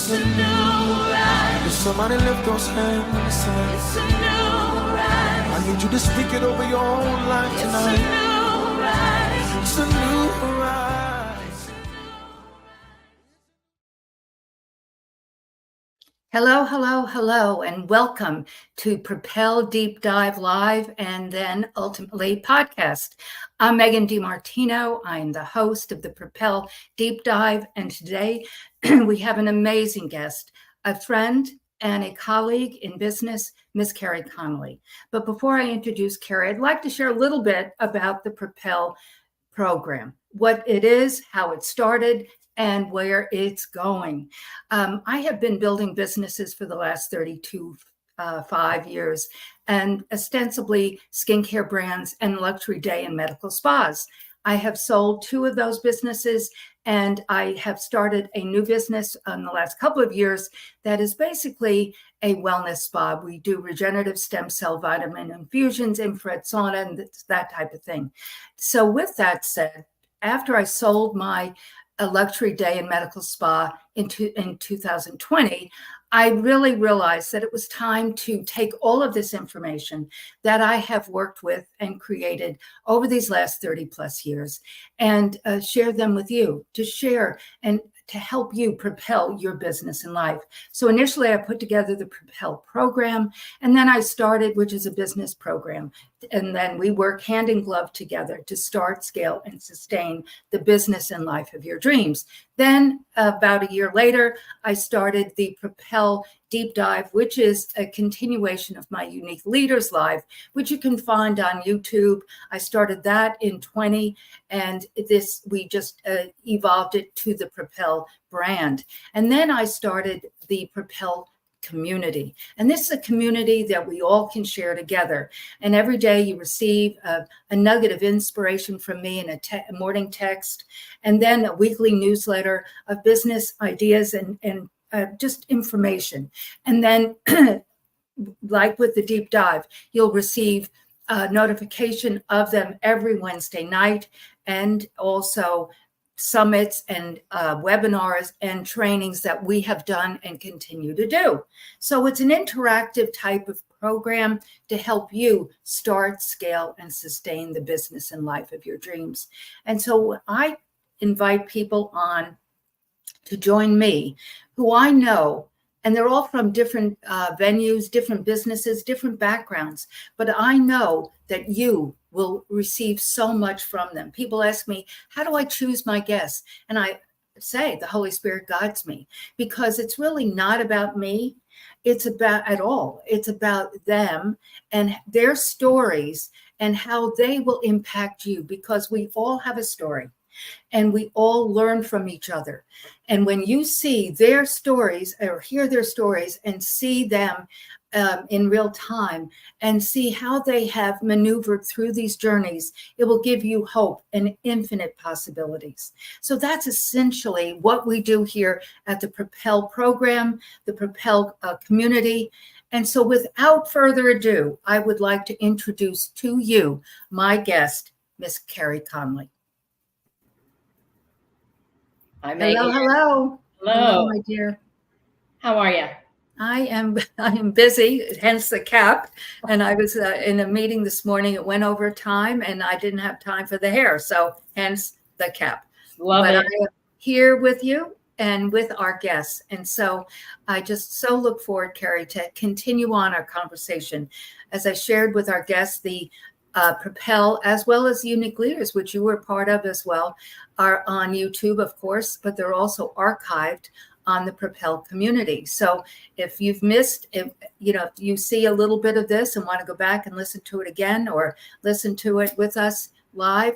It's a new rise. If somebody lift those hands. It's a new rise. I need you to speak it over your own life tonight. It's a new rise. It's a new rise. Hello, hello, hello, and welcome to Propel Deep Dive Live and then ultimately podcast. I'm Megan DiMartino. I'm the host of the Propel Deep Dive, and today we have an amazing guest, a friend and a colleague in business, Miss Carey Conley. But before I introduce Carey, I'd like to share a little bit about the Propel program, what it is, how it started, and where it's going. I have been building businesses for the last 5 years, and ostensibly skincare brands and luxury day and medical spas. I have sold 2 of those businesses, and I have started a new business in the last couple of years that is basically a wellness spa. We do regenerative stem cell vitamin infusions, infrared sauna, and that type of thing. So with that said, after I sold my luxury day and medical spa in 2020, I really realized that it was time to take all of this information that I have worked with and created over these last 30 plus years and share them with you, to share and to help you propel your business and life. So initially I put together the Propel program, and then I started, which is a business program. And then we work hand in glove together to start, scale, and sustain the business and life of your dreams. Then about a year later, I started the Propel Deep Dive, which is a continuation of my Unique Leaders Live, which you can find on YouTube. I started that in 20, and we just evolved it to the Propel brand. And then I started the Propel community. And this is a community that we all can share together. And every day you receive a nugget of inspiration from me in a morning text, and then a weekly newsletter of business ideas and just information. And then like with the deep dive, you'll receive a notification of them every Wednesday night, and also summits and webinars and trainings that we have done and continue to do. So it's an interactive type of program to help you start, scale, and sustain the business and life of your dreams. And so I invite people on to join me who I know, and they're all from different venues, different businesses, different backgrounds, but I know that you will receive so much from them. People ask me, how do I choose my guests? And I say, the Holy Spirit guides me, because it's really not about me. It's about them and their stories and how they will impact you, because we all have a story. And we all learn from each other. And when you see their stories or hear their stories and see them in real time and see how they have maneuvered through these journeys, it will give you hope and infinite possibilities. So that's essentially what we do here at the Propel program, the Propel community. And so without further ado, I would like to introduce to you my guest, Miss Carey Conley. Hi, Megan. Hello, my dear. How are you? I am busy, hence the cap. And I was in a meeting this morning. It went over time, and I didn't have time for the hair, so hence the cap. But I am here with you and with our guests, and so I just so look forward, Carey, to continue on our conversation. As I shared with our guests, the Propel, as well as Unique Leaders, which you were part of as well, are on YouTube, of course, but they're also archived on the Propel community. So if you've missed, if you see a little bit of this and want to go back and listen to it again, or listen to it with us live,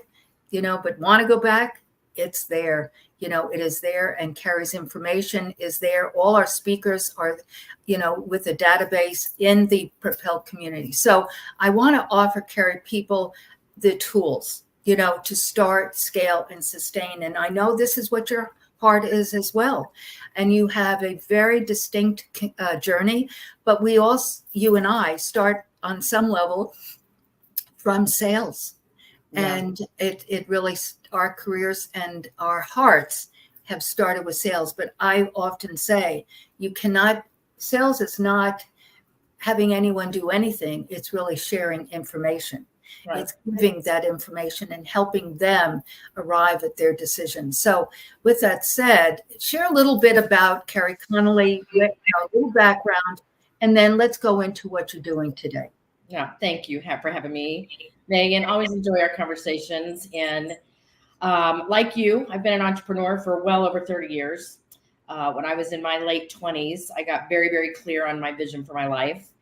but want to go back, it's there. It is there, and Carey's information is there. All our speakers are, with a database in the Propel community. So I want to offer, Carey, people the tools, to start, scale, and sustain. And I know this is what your heart is as well. And you have a very distinct journey, but you and I start on some level from sales. Yeah. And it really, our careers and our hearts have started with sales, but I often say sales is not having anyone do anything. It's really sharing information. Right. It's giving that information and helping them arrive at their decision. So with that said, share a little bit about Carey Conley, a little background, and then let's go into what you're doing today. Yeah, thank you for having me, Megan. Always enjoy our conversations. And like you, I've been an entrepreneur for well over 30 years. When I was in my late 20s, I got very, very clear on my vision for my life,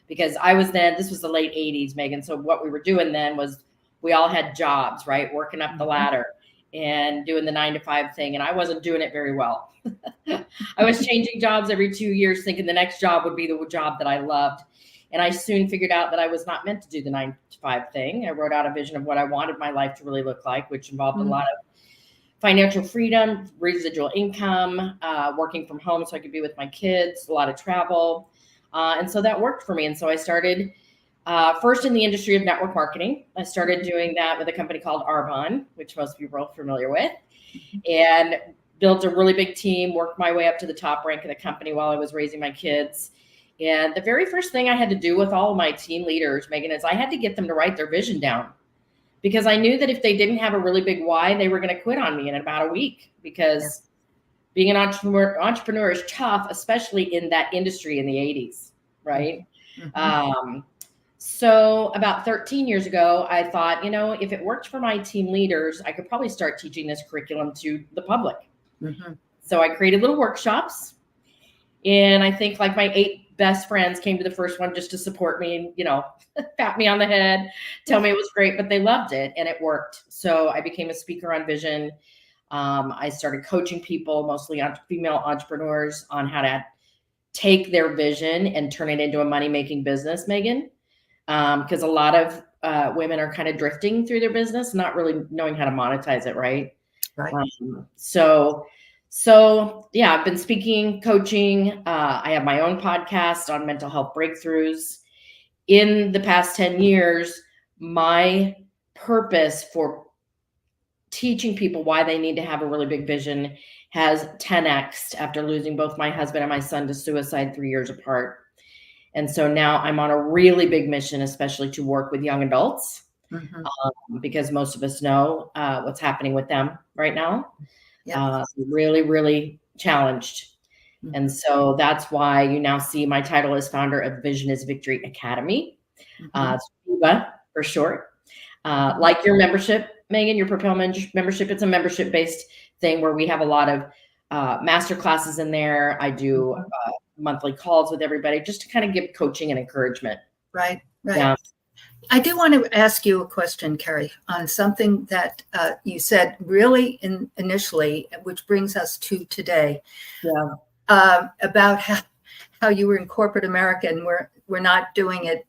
because this was the late 80s, Megan. So what we were doing then was we all had jobs, right? Working up the ladder and doing the 9-to-5 thing. And I wasn't doing it very well. I was changing jobs every 2 years, thinking the next job would be the job that I loved. And I soon figured out that I was not meant to do the 9-to-5 thing. I wrote out a vision of what I wanted my life to really look like, which involved a lot of financial freedom, residual income, working from home so I could be with my kids, a lot of travel. And so that worked for me. And so I started first in the industry of network marketing. I started doing that with a company called Arbonne, which most people are familiar with, and built a really big team, worked my way up to the top rank of the company while I was raising my kids. And the very first thing I had to do with all of my team leaders, Megan, is I had to get them to write their vision down, because I knew that if they didn't have a really big why, they were going to quit on me in about a week, because being an entrepreneur is tough, especially in that industry in the 80s, right? So about 13 years ago, I thought, if it worked for my team leaders, I could probably start teaching this curriculum to the public. So I created little workshops, and I think like my 8 best friends came to the first one just to support me and, pat me on the head, tell me it was great, but they loved it and it worked. So I became a speaker on vision. I started coaching people, mostly female entrepreneurs, on how to take their vision and turn it into a money-making business, Megan. Because a lot of women are kind of drifting through their business, not really knowing how to monetize it, right? Right. So yeah, I've been speaking, coaching. I have my own podcast on mental health breakthroughs. In the past 10 years, my purpose for teaching people why they need to have a really big vision has 10x'd after losing both my husband and my son to suicide 3 years apart. And so now I'm on a really big mission, especially to work with young adults, because most of us know what's happening with them right now. Really, really challenged. And so that's why you now see my title as founder of Vision is Victory Academy, VIVA for short. Like your membership, Megan, your Propel membership, it's a membership-based thing where we have a lot of master classes in there. I do monthly calls with everybody just to kind of give coaching and encouragement. Right. Yeah. I do want to ask you a question, Carey, on something that you said really initially, which brings us to today, about how you were in corporate America and we're not doing it,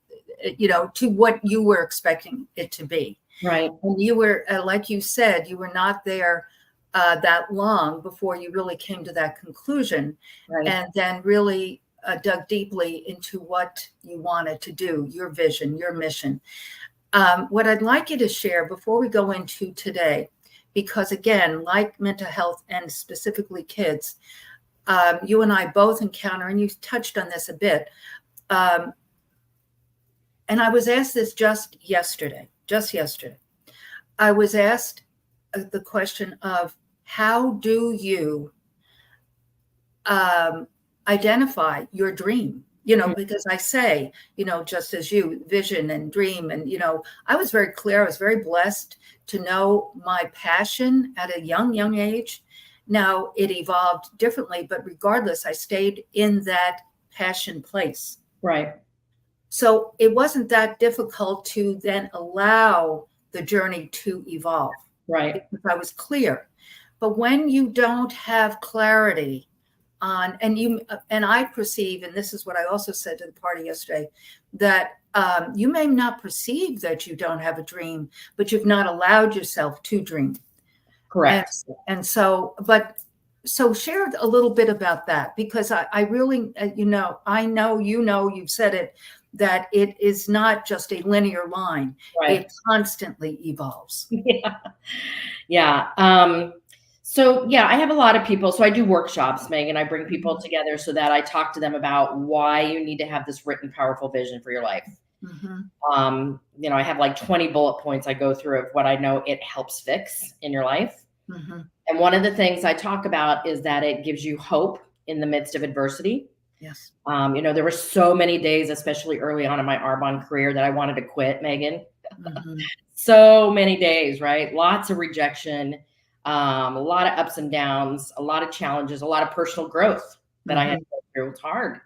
to what you were expecting it to be. Right. And you were, like you said, you were not there that long before you really came to that conclusion, and then really dug deeply into what you wanted to do, your vision, your mission. What I'd like you to share before we go into today, because again, like mental health and specifically kids, you and I both encounter, and you touched on this a bit, and I was asked this just yesterday. I was asked the question of, how do you identify your dream? Because I say, just as you, vision and dream. And, I was very clear. I was very blessed to know my passion at a young age. Now it evolved differently, but regardless, I stayed in that passion place. Right. So it wasn't that difficult to then allow the journey to evolve. Right. Because I was clear. But when you don't have clarity on, and I perceive, and this is what I also said to the party yesterday, that you may not perceive that you don't have a dream, but you've not allowed yourself to dream. Correct. And so share a little bit about that, because I really, I know, you've said it, that it is not just a linear line. Right. It constantly evolves. Yeah. So yeah, I have a lot of people. So I do workshops, Megan. I bring people together so that I talk to them about why you need to have this written, powerful vision for your life. I have like 20 bullet points I go through of what I know it helps fix in your life. And one of the things I talk about is that it gives you hope in the midst of adversity. Yes. There were so many days, especially early on in my Arbonne career, that I wanted to quit, Megan. So many days, right? Lots of rejection, a lot of ups and downs, a lot of challenges, a lot of personal growth that I had to go through. It's hard.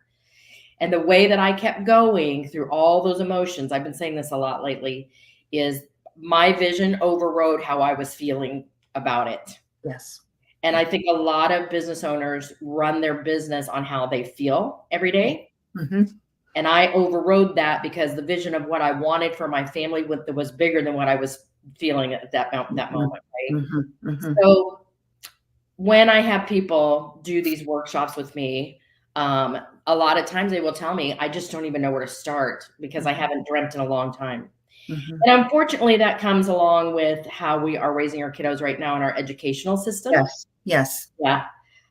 And the way that I kept going through all those emotions, I've been saying this a lot lately, is my vision overrode how I was feeling about it. Yes. And I think a lot of business owners run their business on how they feel every day. And I overrode that because the vision of what I wanted for my family was bigger than what I was feeling at that moment, right? So when I have people do these workshops with me, a lot of times they will tell me, I just don't even know where to start because I haven't dreamt in a long time. And unfortunately, that comes along with how we are raising our kiddos right now in our educational system. Yes. Yeah.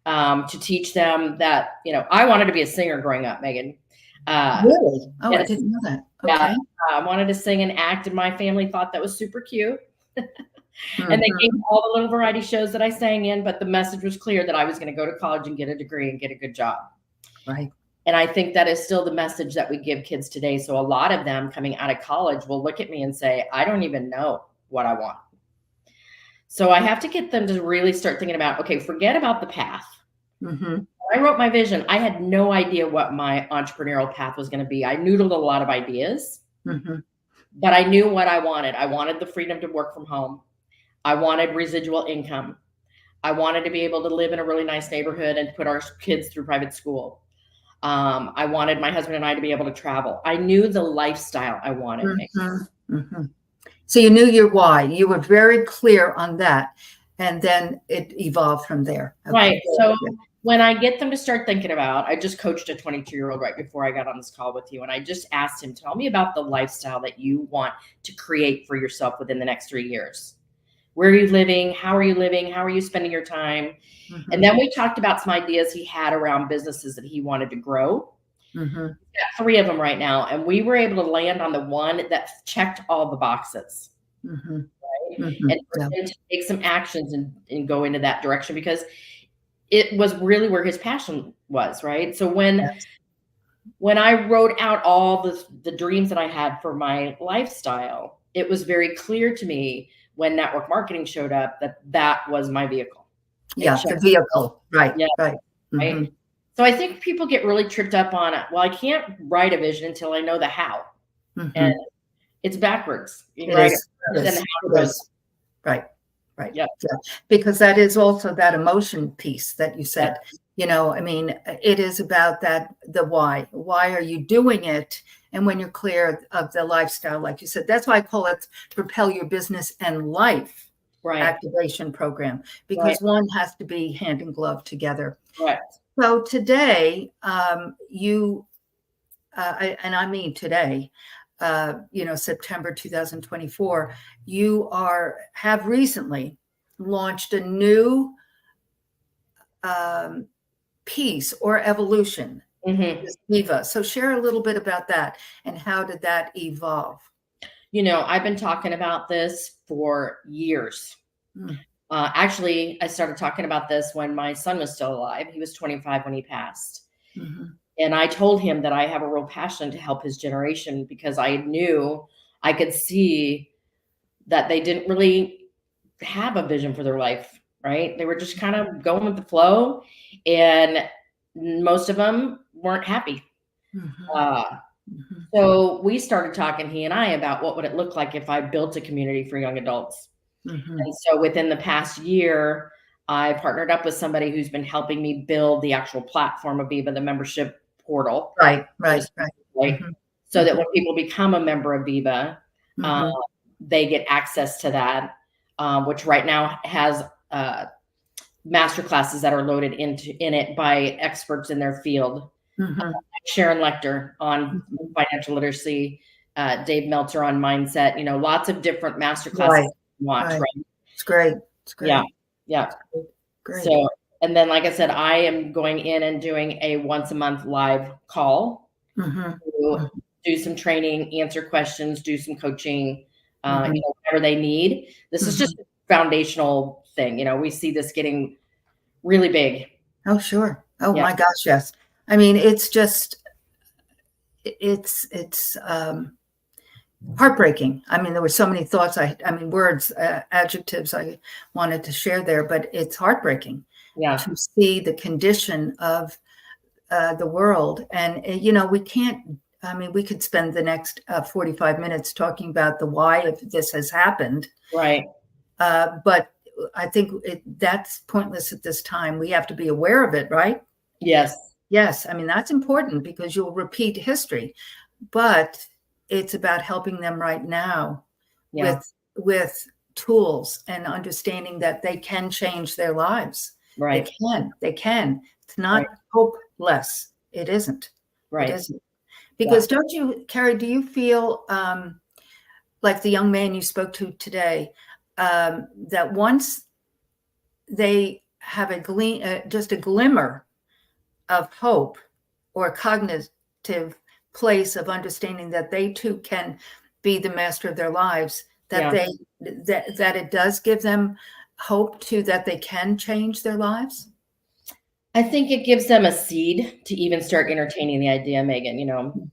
To teach them that, I wanted to be a singer growing up, Megan. Really? Oh, yes. I didn't know that. Okay. Yeah, I wanted to sing and act, and my family thought that was super cute. And they gave me all the little variety shows that I sang in, but the message was clear that I was going to go to college and get a degree and get a good job. Right. And I think that is still the message that we give kids today. So a lot of them coming out of college will look at me and say, I don't even know what I want. So I have to get them to really start thinking about, okay, forget about the path. When I wrote my vision, I had no idea what my entrepreneurial path was going to be. I noodled a lot of ideas, but I knew what I wanted. I wanted the freedom to work from home. I wanted residual income. I wanted to be able to live in a really nice neighborhood and put our kids through private school. I wanted my husband and I to be able to travel. I knew the lifestyle I wanted. So you knew your why. You were very clear on that. And then it evolved from there. Okay. Right. So when I get them to start thinking about, I just coached a 22-year-old right before I got on this call with you. And I just asked him, tell me about the lifestyle that you want to create for yourself within the next 3 years. Where are you living? How are you living? How are you spending your time? And then we talked about some ideas he had around businesses that he wanted to grow. He's got 3 of them right now. And we were able to land on the one that checked all the boxes. Right? And for him to take some actions and go into that direction, because it was really where his passion was, right? So when I wrote out all the dreams that I had for my lifestyle, it was very clear to me when network marketing showed up that was my vehicle. Yeah, the vehicle. Right. Yeah. Right. Right. So I think people get really tripped up on it. Well, I can't write a vision until I know the how. And it's backwards. You can write it first and the how goes. Right. Right. Yeah. Because that is also that emotion piece that you said. I mean, it is about the why. Why are you doing it? And when you're clear of the lifestyle, like you said, that's why I call it Propel Your Business and Life Activation Program, because one has to be hand in glove together. Right. So today, you, and I mean today, September 2024, you have recently launched a new piece or evolution, Viva. So share a little bit about that and how did that evolve? I've been talking about this for years. Actually, I started talking about this when my son was still alive. He was 25 when he passed. And I told him that I have a real passion to help his generation because I knew I could see that they didn't really have a vision for their life, right? They were just kind of going with the flow, and most of them weren't happy. So we started talking, he and I, about what would it look like if I built a community for young adults. And so within the past year, I partnered up with somebody who's been helping me build the actual platform of Viva, the membership portal. Right. So that when people become a member of Viva, they get access to that, which right now has master classes that are loaded in it by experts in their field. Sharon Lecter on financial literacy, Dave Meltzer on mindset, lots of different master classes. Watch, right? It's great. Yeah. Great. So, and then, like I said, I am going in and doing a once a month live call to do some training, answer questions, do some coaching, whatever they need. This is just a foundational thing. We see this getting really big. Oh, sure. Oh my gosh, yes. I mean, it's just, it's heartbreaking. I mean, there were so many thoughts, words, adjectives I wanted to share there, but it's heartbreaking to see the condition of the world. And, we can't, we could spend the next 45 minutes talking about the why of this has happened. Right. But I think that's pointless at this time. We have to be aware of it, right? Yes. Yes. I mean, that's important because you'll repeat history, but it's about helping them right now with tools and understanding that they can change their lives. Right. They can. It's not hopeless. It isn't. Right. It isn't. Because don't you, Carey, do you feel like the young man you spoke to today, that once they have just a glimmer of hope or a cognitive place of understanding that they too can be the master of their lives, that that it does give them hope too, that they can change their lives? I think it gives them a seed to even start entertaining the idea, Megan.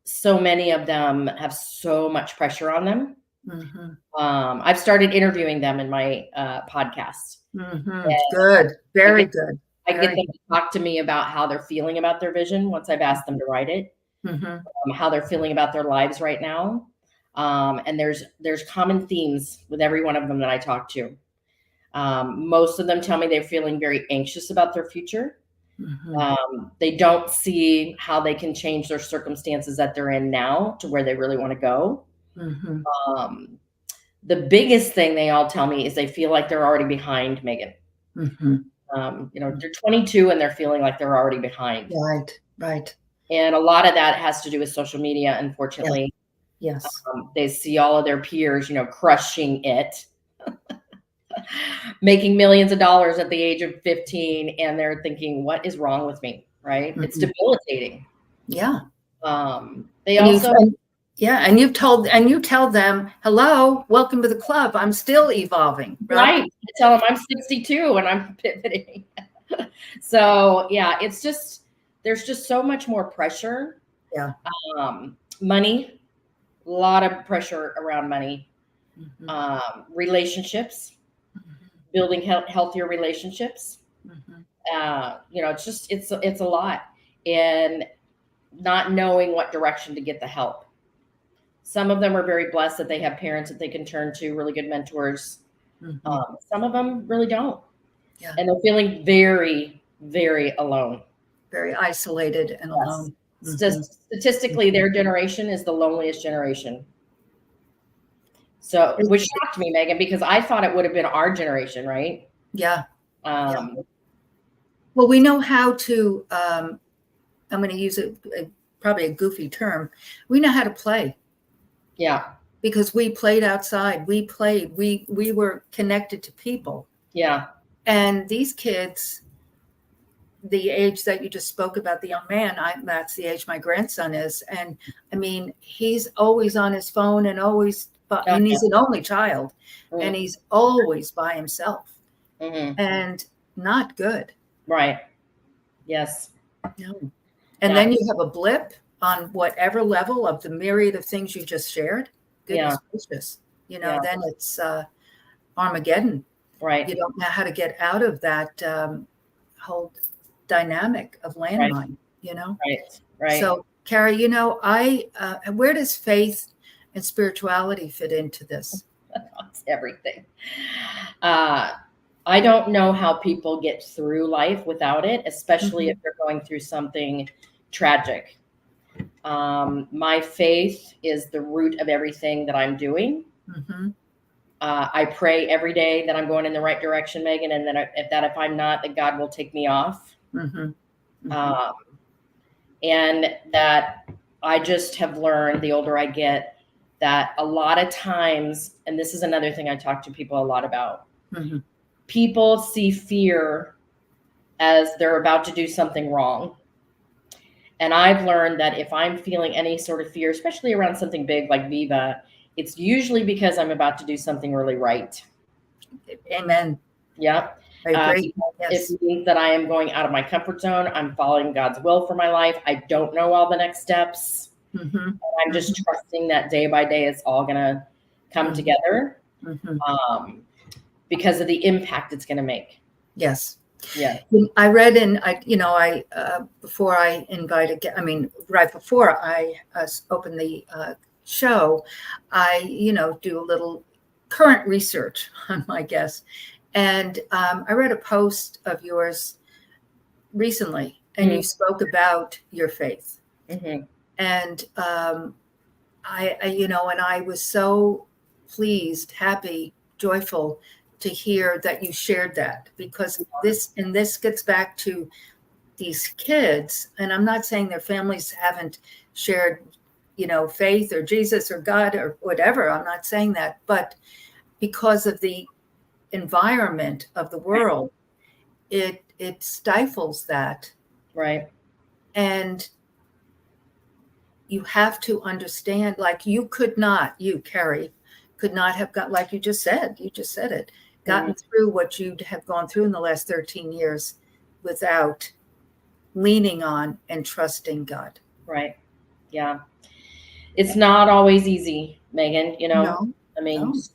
So many of them have so much pressure on them. I've started interviewing them in my podcast. Good. Very good. I get them to talk to me about how they're feeling about their vision once I've asked them to write it, how they're feeling about their lives right now. And there's common themes with every one of them that I talk to. Most of them tell me they're feeling very anxious about their future. They don't see how they can change their circumstances that they're in now to where they really want to go. The biggest thing they all tell me is they feel like they're already behind, Megan. They're 22 and they're feeling like they're already behind. Right. And a lot of that has to do with social media, unfortunately. Yes. They see all of their peers, crushing it, making millions of dollars at the age of 15, and they're thinking, what is wrong with me? Right? It's debilitating. Yeah. They also and you tell them, hello, welcome to the club. I'm still evolving. Right. I tell them I'm 62 and I'm pivoting. So it's just, there's just so much more pressure. Money, a lot of pressure around money, relationships, building healthier relationships. It's just, it's a lot, and not knowing what direction to get the help. Some of them are very blessed that they have parents that they can turn to, really good mentors. Some of them really don't. And they're feeling very, very alone. Very isolated and alone. Statistically, their generation is the loneliest generation. So, which shocked me, Megan, because I thought it would have been our generation, right? Well, we know how to, I'm going to use probably a goofy term. We know how to play. Because we played outside. We played. We were connected to people. And these kids, the age that you just spoke about, the young man, that's the age my grandson is. And I mean, he's always on his phone and always, and he's an only child, and he's always by himself, and not good. Right. Yes. No. And then you have a blip on whatever level of the myriad of things you just shared. Goodness gracious. Then it's Armageddon. Right. You don't know how to get out of that whole dynamic of landmine, Right. So, Carey, where does faith and spirituality fit into this? It's everything. I don't know how people get through life without it, especially if they're going through something tragic. My faith is the root of everything that I'm doing. I pray every day that I'm going in the right direction, Megan, and then if I'm not, that God will take me off. And that I just have learned, the older I get, that a lot of times, and this is another thing I talk to people a lot about, people see fear as they're about to do something wrong. And I've learned that if I'm feeling any sort of fear, especially around something big like Viva, it's usually because I'm about to do something really right. Amen. Yeah. I agree. Yes. It means that I am going out of my comfort zone. I'm following God's will for my life. I don't know all the next steps. Mm-hmm. And I'm just trusting that day by day it's all going to come together because of the impact it's going to make. Yes. Yeah. I read before I invited, right before I opened the show, I, do a little current research on my guests. And I read a post of yours recently, and you spoke about your faith. Mm-hmm. And I was so pleased, happy, joyful to hear that you shared that, because this gets back to these kids. And I'm not saying their families haven't shared, faith or Jesus or God or whatever. I'm not saying that, but because of the environment of the world, it stifles that. Right. And you have to understand, like you, Carey, could not have got, like you just said it, gotten through what you'd have gone through in the last 13 years without leaning on and trusting God. Right. Yeah. It's not always easy, Megan, No.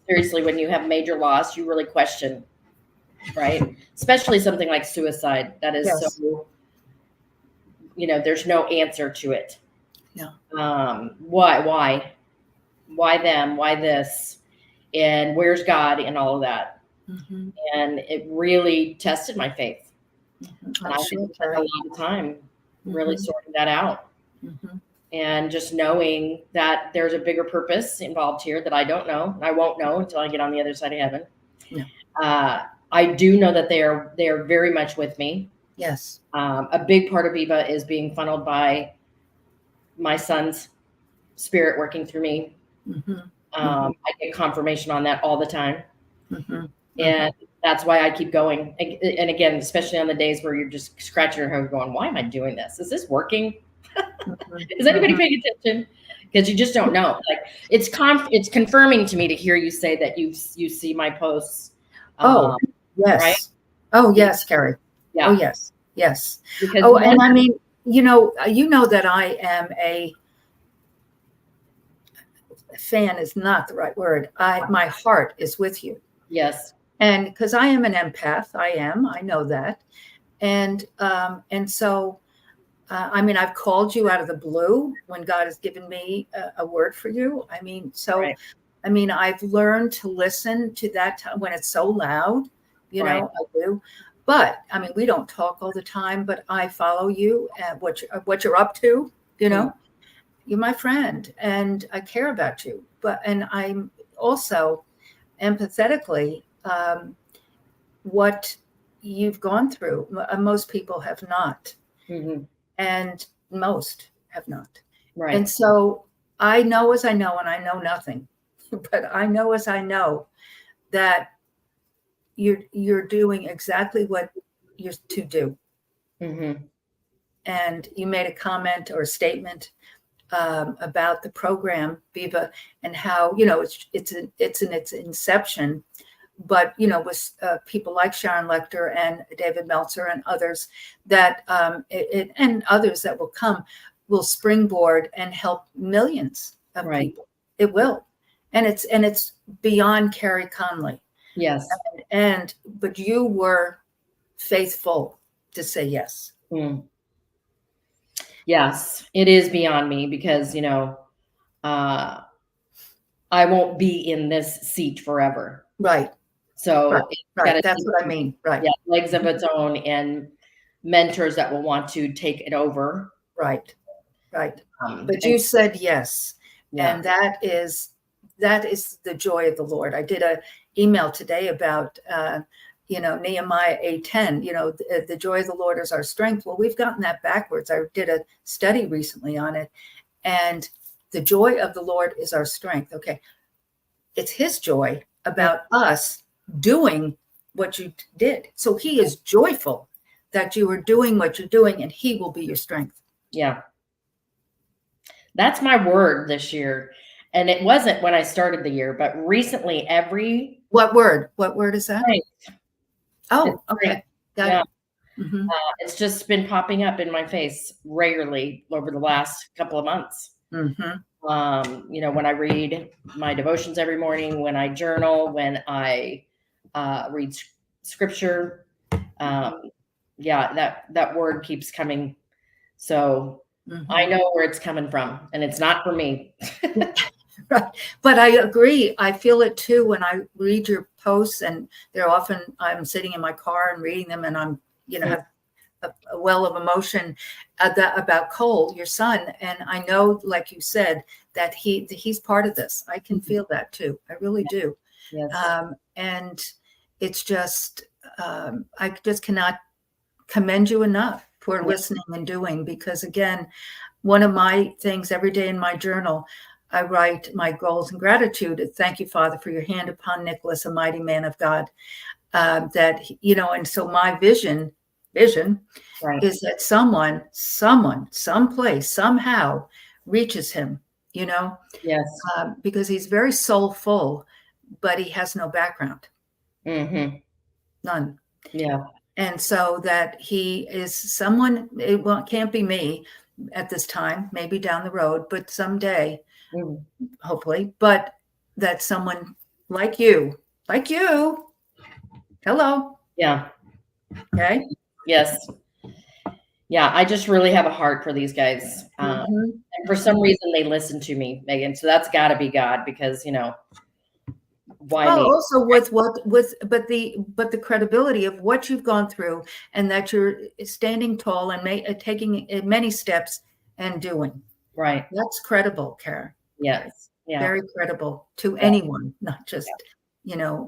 Seriously, when you have major loss, you really question, right? Especially something like suicide. That is so, there's no answer to it. No. Why them? Why this? And where's God in all of that? Mm-hmm. And it really tested my faith. Mm-hmm. And I spent a lot of time really sorting that out. Mm-hmm. And just knowing that there's a bigger purpose involved here that I don't know. I won't know until I get on the other side of heaven. Yeah. I do know that they are very much with me. Yes. A big part of Viva is being funneled by my son's spirit working through me. Mm-hmm. I get confirmation on that all the time. Mm-hmm. And that's why I keep going. And again, especially on the days where you're just scratching your head going, why am I doing this? Is this working? Is anybody paying attention? Because you just don't know. Like it's confirming to me to hear you say that you see my posts. Yes. Right? Oh yes, Carey. Yeah. Oh yes. Yes. Because and I mean, you know that I am a fan is not the right word. My heart is with you. Yes. And because I am an empath, I know that. And so, I've called you out of the blue when God has given me a word for you. Right. I've learned to listen to that time when it's so loud, I do. But we don't talk all the time, but I follow you and what you're up to, You're my friend and I care about you. And I'm also empathetically what you've gone through. Most people have not. Mm-hmm. And most have not. Right. And so I know as I know, and I know nothing, but I know as I know that you're doing exactly what you're to do. Mm-hmm. And you made a comment or a statement about the program Viva and how it's in its inception, but with people like Sharon Lechter and David Meltzer and others that and others that will come will springboard and help millions of people. It will, and it's beyond Carey Conley. Yes, but you were faithful to say yes. Mm. Yes, it is beyond me because, I won't be in this seat forever. Right. So right. That's what I mean. Right. Yeah. Legs of its own and mentors that will want to take it over. Right. Right. But you said yes. Yeah. And that is the joy of the Lord. I did a email today about, Nehemiah 8:10, the joy of the Lord is our strength. Well, we've gotten that backwards. I did a study recently on it, and the joy of the Lord is our strength. Okay. It's his joy about us doing what you did. So he is joyful that you are doing what you're doing, and he will be your strength. Yeah. That's my word this year. And it wasn't when I started the year, but recently What word is that? Right. Oh, okay. Got it. Mm-hmm. It's just been popping up in my face regularly over the last couple of months. Mm-hmm. When I read my devotions every morning, when I journal, when I read scripture, that word keeps coming. So I know where it's coming from, and it's not for me. Right. But I agree. I feel it too when I read your posts, and they're often, I'm sitting in my car and reading them, and I'm, have a well of emotion about Cole, your son. And I know, like you said, that he's part of this. I can feel that too. I really do. Yes. And it's just, I just cannot commend you enough for listening and doing, because again, one of my things every day in my journal, I write my goals and gratitude. Thank you, Father, for your hand upon Nicholas, a mighty man of God. And so my vision Right. is that someone, someplace, somehow reaches him, Yes. Because he's very soulful, but he has no background. Mm-hmm. None. Yeah. And so that he is someone, can't be me at this time, maybe down the road, but someday, hopefully, but that someone like you, hello. Yeah. Okay. Yes. Yeah. I just really have a heart for these guys. And for some reason they listen to me, Megan. So that's gotta be God, because, why me? Also but the credibility of what you've gone through, and that you're standing tall and taking many steps and doing. Right. That's credible, Kara. Yes. Yeah. Very credible to anyone, not just,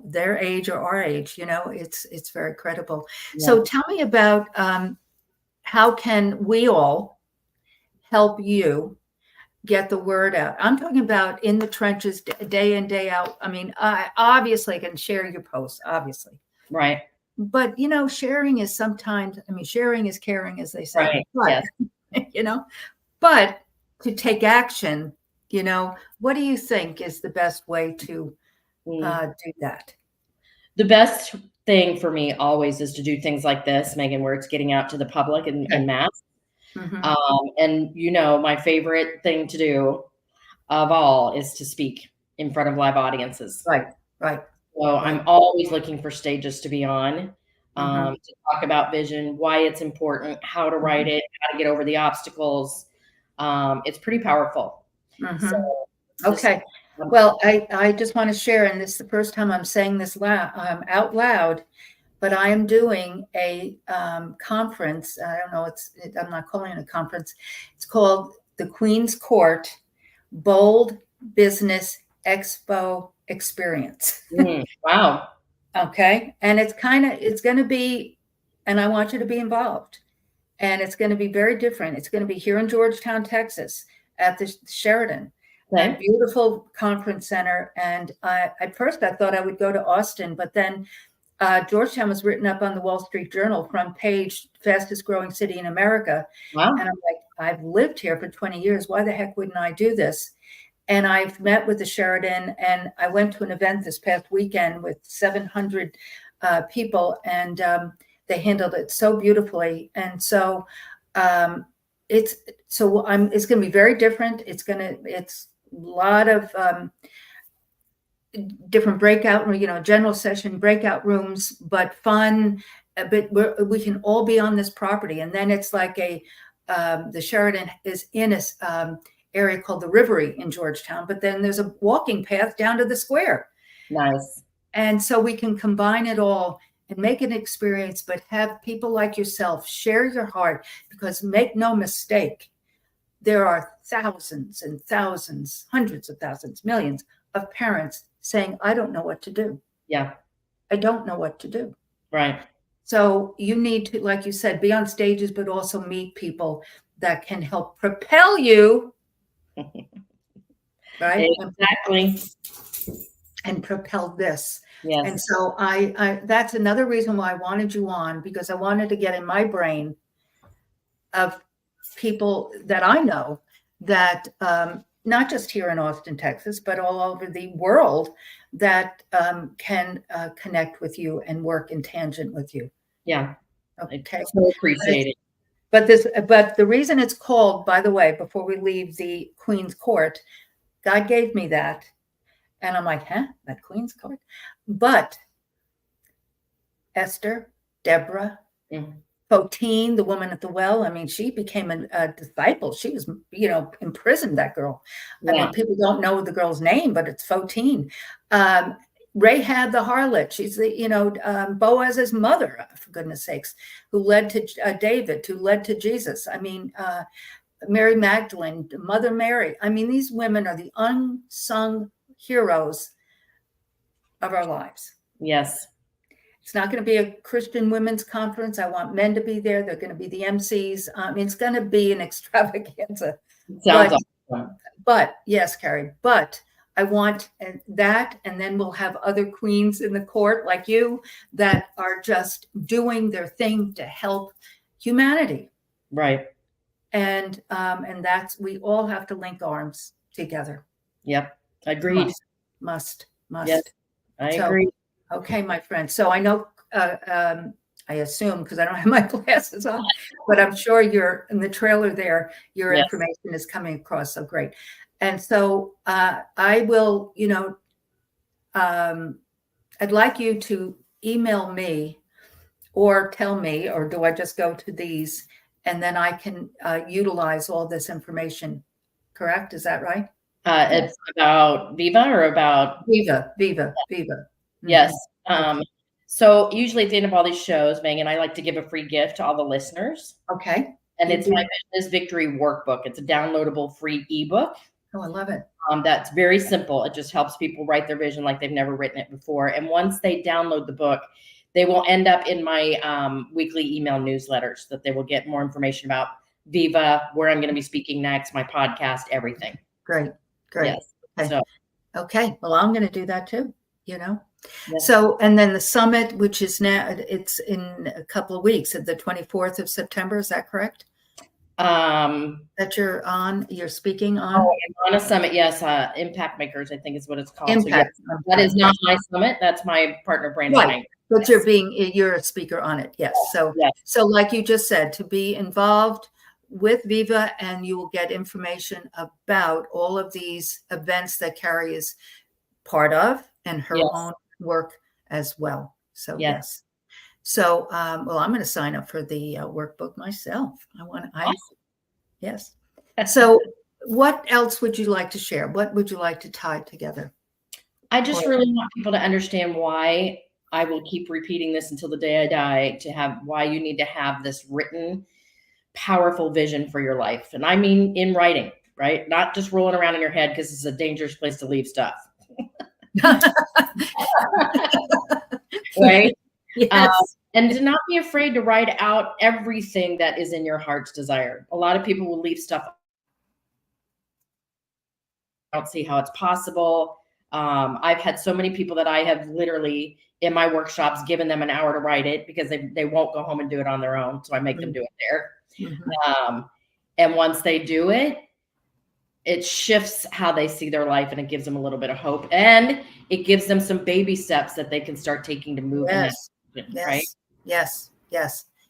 their age or our age, it's very credible. Yeah. So tell me about how can we all help you get the word out? I'm talking about in the trenches, day in, day out. I mean, I obviously can share your posts, obviously. Right. But, sharing is sometimes, sharing is caring, as they say. Right. But, yes. But to take action, what do you think is the best way to do that? The best thing for me always is to do things like this, Megan, where it's getting out to the public and mass. And my favorite thing to do of all is to speak in front of live audiences. Right. So I'm always looking for stages to be on, to talk about vision, why it's important, how to write it, how to get over the obstacles. It's pretty powerful. So, okay. Well, I just want to share, and this is the first time I'm saying this out loud, but I am doing a conference. I don't know. I'm not calling it a conference. It's called the Queen's Court Bold Business Expo Experience. Wow. Okay. And it's going to be, and I want you to be involved. And it's going to be very different. It's going to be here in Georgetown, Texas, at the Sheraton. A beautiful conference center. And at first I thought I would go to Austin, but then Georgetown was written up on the Wall Street Journal, front page, fastest growing city in America. Wow. And I'm like, I've lived here for 20 years. Why the heck wouldn't I do this? And I've met with the Sheraton, and I went to an event this past weekend with 700 people, and they handled it so beautifully. And so it's going to be very different. It's a lot of different breakout, general session breakout rooms, but fun. But we can all be on this property, and then it's like the Sheraton is in a area called the Rivery in Georgetown, but then there's a walking path down to the square. Nice. And so we can combine it all and make an experience, but have people like yourself share your heart, because make no mistake, there are thousands and thousands, hundreds of thousands, millions of parents saying, I don't know what to do. Yeah. I don't know what to do. Right. So you need to, like you said, be on stages, but also meet people that can help propel you. Right? Exactly. and propelled this. Yes. And so I that's another reason why I wanted you on, because I wanted to get in my brain of people that I know that not just here in Austin, Texas, but all over the world that can connect with you and work in tangent with you. Yeah. Okay. I so appreciate it. But the reason it's called, by the way, before we leave the Queen's Court, God gave me that. And I'm like, huh, that Queen's Court? But Esther, Deborah, Fotine, the woman at the well, I mean, she became a disciple. She was, imprisoned, that girl. Yeah. I mean, people don't know the girl's name, but it's Fotine. Rahab the harlot, she's the, Boaz's mother, for goodness sakes, who led to David, who led to Jesus. I mean, Mary Magdalene, Mother Mary. I mean, these women are the unsung heroes of our lives. Yes. It's not going to be a Christian women's conference. I want men to be there. They're going to be the MCs. I mean, it's going to be an extravaganza. Sounds awesome. But yes, Carey, but I want that. And then we'll have other queens in the court like you that are just doing their thing to help humanity. Right. And that's, we all have to link arms together. Yep. Agreed. Must. Yes, I agree. Okay, my friend. So I know, I assume, because I don't have my glasses on, but I'm sure you're in the trailer there, your information is coming across so great. And so I will, I'd like you to email me or tell me, or do I just go to these and then I can utilize all this information, correct? Is that right? It's about Viva or about? Viva. Mm-hmm. Yes. So usually at the end of all these shows, Megan, I like to give a free gift to all the listeners. Okay. And it's my Business Victory Workbook. It's a downloadable free ebook. Oh, I love it. That's very simple. It just helps people write their vision like they've never written it before. And once they download the book, they will end up in my weekly email newsletters that they will get more information about Viva, where I'm going to be speaking next, my podcast, everything. Great. Yes. Okay. Okay. Well, I'm going to do that too, Yes. So, and then the summit, which is now, it's in a couple of weeks at the 24th of September. Is that correct? That you're speaking on? Oh, I'm on a summit. Yes. Impact Makers, I think is what it's called. Impact. So that is not my summit. That's my partner, Brandon. Right. But you're a speaker on it. Yes. So, so like you just said, to be involved with Viva, and you will get information about all of these events that Carey is part of and her own work as well. So yes. So well, I'm going to sign up for the workbook myself. Awesome. Yes. So what else would you like to share? What would you like to tie together? I just really want people to understand why I will keep repeating this until the day I die, to have why you need to have this written, powerful vision for your life. And I mean in writing, right? Not just rolling around in your head, because it's a dangerous place to leave stuff. Right? Yes. And to not be afraid to write out everything that is in your heart's desire. A lot of people will leave stuff. I don't see how it's possible. I've had so many people that I have literally in my workshops given them an hour to write it because they won't go home and do it on their own. So I make them do it there. Mm-hmm. And once they do it, it shifts how they see their life, and it gives them a little bit of hope, and it gives them some baby steps that they can start taking to move in. Right? Yes.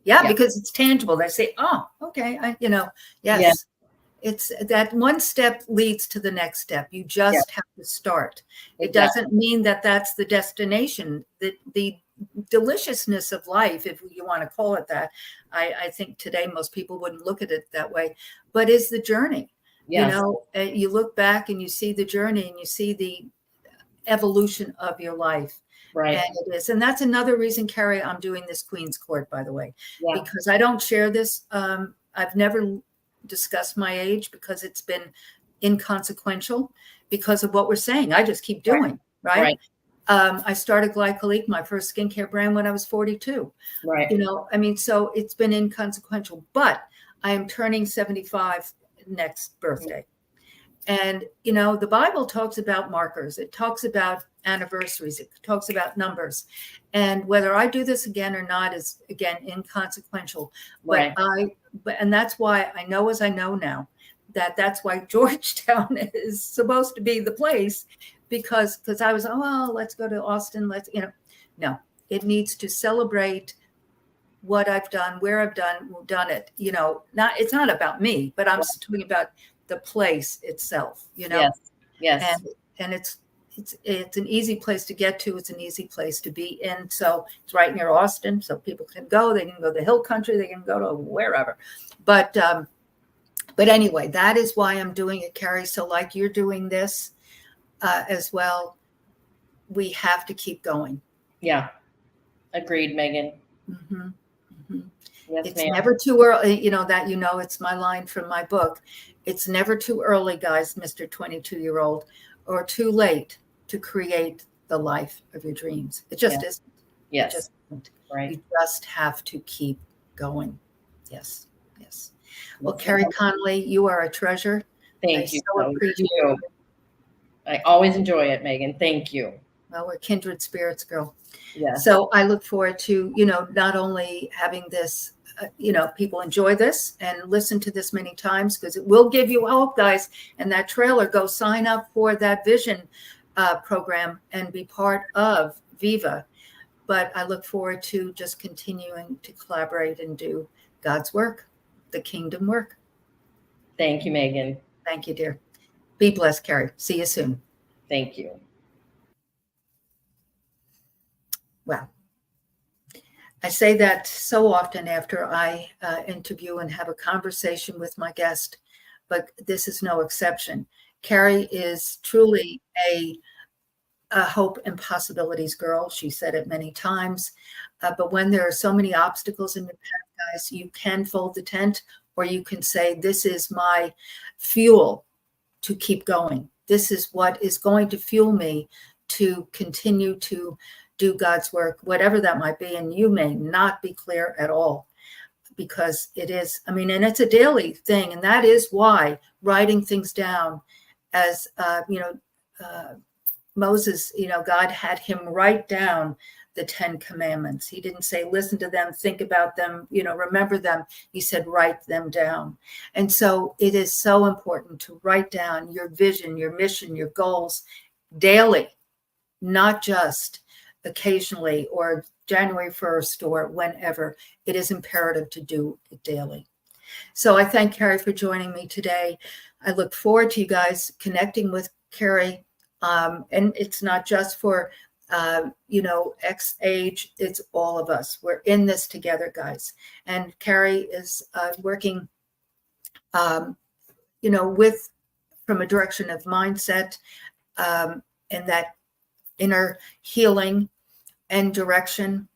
Yeah, because it's tangible. They say, oh, okay. It's that one step leads to the next step. You just have to start. It doesn't mean that that's the destination. The deliciousness of life, if you want to call it that, I think today most people wouldn't look at it that way, but is the journey. Yes. You look back and you see the journey and you see the evolution of your life. Right. And it is. And that's another reason, Carey, I'm doing this Queen's Court, by the way, because I don't share this. I've never discussed my age because it's been inconsequential because of what we're saying. I just keep doing, right? I started Glycolique, my first skincare brand, when I was 42. Right. So it's been inconsequential, but I am turning 75 next birthday. And, the Bible talks about markers. It talks about anniversaries. It talks about numbers. And whether I do this again or not is, again, inconsequential. Right. And that's why I know, as I know now, that's why Georgetown is supposed to be the place, because I was, oh, well, let's go to Austin. No, it needs to celebrate what I've done, where I've done it. It's not about me, but I'm talking about the place itself. Yes. And it's an easy place to get to. It's an easy place to be in. So it's right near Austin, so people can go. They can go to the Hill Country. They can go to wherever. But anyway, that is why I'm doing it, Carey. So like you're doing this as well, we have to keep going. Yeah. Agreed, Megan. Mm-hmm. Mm-hmm. Yes, It's ma'am. never too early. It's my line from my book. It's never too early, guys, Mr. 22-year-old, or too late to create the life of your dreams. It just isn't. Yes. It just isn't. Right. You just have to keep going. Yes. Well, Carey Conley, you are a treasure. Thank you. So appreciate it. I always enjoy it, Megan. Thank you. Well, we're kindred spirits, girl. Yeah. So I look forward to, not only having this, people enjoy this and listen to this many times, because it will give you hope, guys. And that trailer, go sign up for that vision program and be part of Viva. But I look forward to just continuing to collaborate and do God's work, the kingdom work. Thank you, Megan. Thank you, dear. Be blessed, Carey. See you soon. Thank you. Well, I say that so often after I interview and have a conversation with my guest, but this is no exception. Carey is truly a hope and possibilities girl. She said it many times. But when there are so many obstacles in your path, guys, you can fold the tent, or you can say, this is my fuel to keep going. This is what is going to fuel me to continue to do God's work, whatever that might be. And you may not be clear at all, because it is, and it's a daily thing. And that is why writing things down, as, Moses, God had him write down the 10 commandments. He didn't say, listen to them, think about them, remember them. He said, write them down. And so it is so important to write down your vision, your mission, your goals daily, not just occasionally or January 1st or whenever. It is imperative to do it daily. So I thank Carey for joining me today. I look forward to you guys connecting with Carey. And it's not just for, X age, it's all of us. We're in this together, guys. And Carey is working, from a direction of mindset and that inner healing and direction,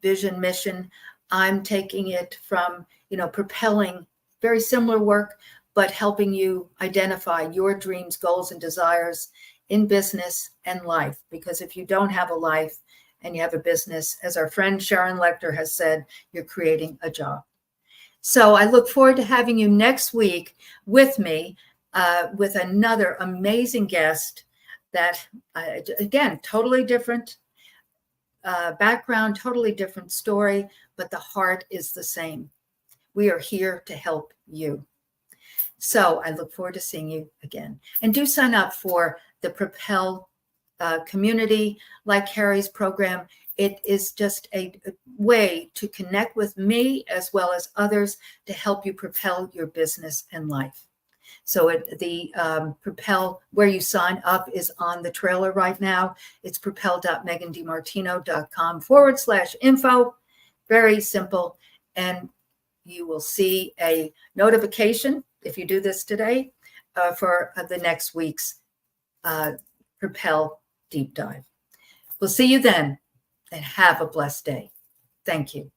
vision, mission. I'm taking it from, propelling very similar work, but helping you identify your dreams, goals, and desires in business and life. Because if you don't have a life and you have a business, as our friend Sharon Lecter has said, you're creating a job. So I look forward to having you next week with me with another amazing guest that, again, totally different background, totally different story, but the heart is the same. We are here to help you. So I look forward to seeing you again. And do sign up for the Propel community, like Carey's program. It is just a way to connect with me as well as others to help you propel your business and life. So the Propel, where you sign up, is on the trailer right now. It's propel.megandimartino.com/info. Very simple. And you will see a notification if you do this today for the next week's Propel Deep Dive. We'll see you then, and have a blessed day. Thank you.